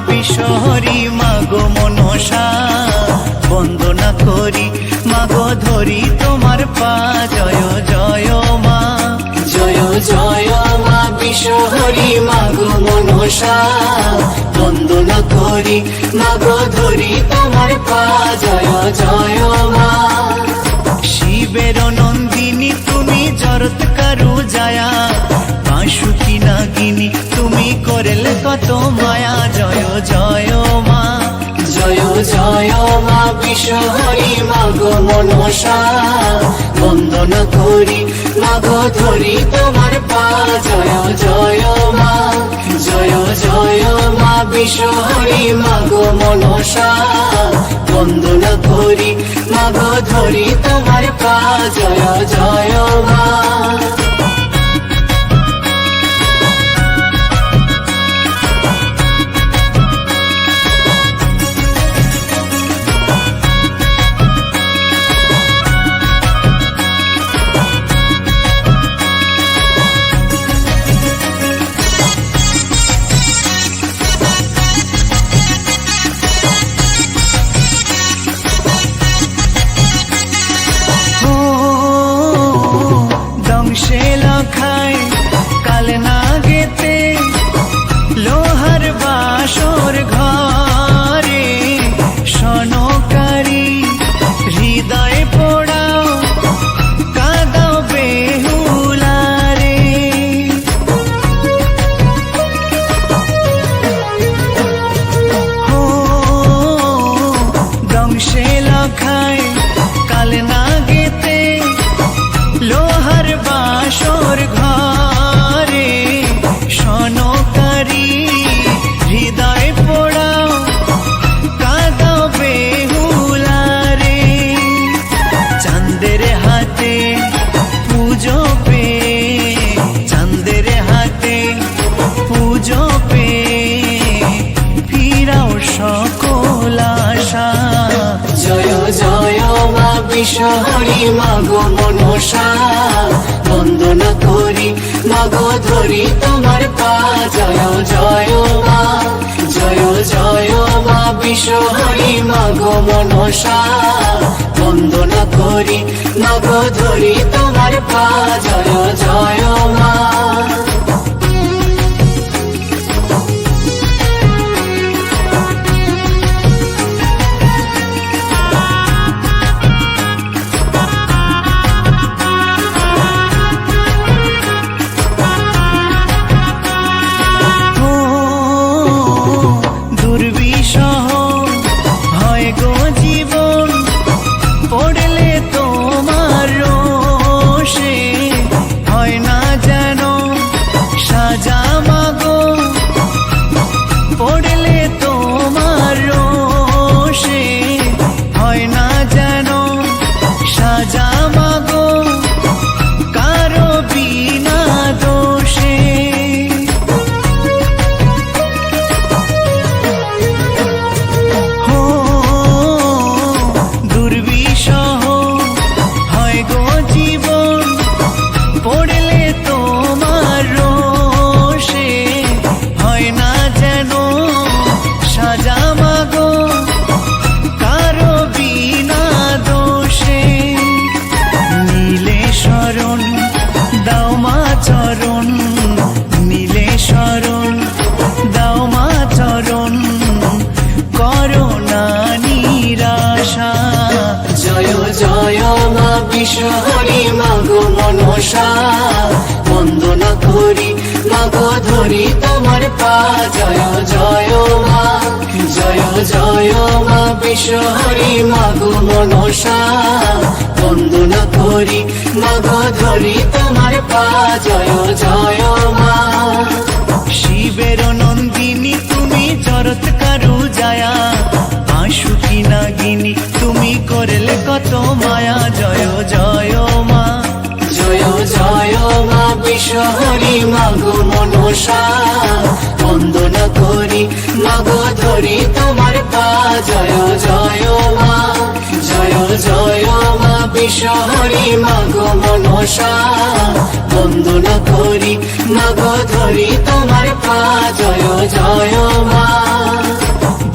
বিশ্বহরি মাগো মনসা বন্দনা করি মাগো ধরি তোমার পা জয় জয় মা জয় জয় মা বিশ্বহরি মাগো মনসা বন্দনা করি মাগো ধরি তোমার পা জয় জয় মা শিবের নন্দিনী তুমি জরত কারু জায়া বাঁশুকি নাগিনী তুমি করলে কত মায়া জয় জয় মা জয় জয় মা বিশ্বহরি মাগো মনসা বন্দনা করি মাগো ধরি তোমার পা জয় জয় মা জয় জয় মা বিশ্বহরি মাগো মনসা বন্দনা করি মাগো ধরি তোমার পা জয় জয় মা বিশ্বহরি মাগো মনসা বন্দনা করি মাগো ধরি তোমার পা জয় জয় মা জয় জয় মা বিশ্বহরি মাগো মনসা বন্দনা করি মাগো ধরি তোমার পা জয় জয় মা বিশ্বহরি মাগো মনসা বন্দনা করি মাগো ধরি তোমার পা জয় জয় মা জয় জয় মা বিশ্বহরি মাগো মনসা বন্দনা করি মাগো ধরি তোমার পা জয় জয় মা শিবের নন্দিনী তুমি জরত কারু জায়া বাঁশুকি নাগিনী তুমি করলে কত মায়া জয় জয় মা জয় জয় মা বিশ্বহরি মাগো মনসা বন্দনা করি মাগো ধরি তোমার পা জয় জয় মা জয় জয় মা শহরে মাগো মনসা বন্দনা করি মাগো ধরি তোমার পা জয় জয় মা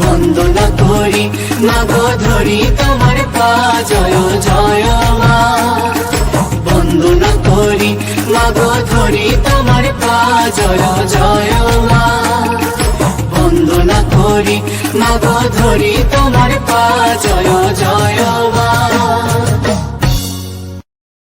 বন্দনা করি মাগো ধরি তোমার পা জয় জয় মা বন্দনা করি মাগো ধরি তোমার পা জয় জয় মা বন্দনা করি মাগো ধরি তোমার পা জয় জয় মা।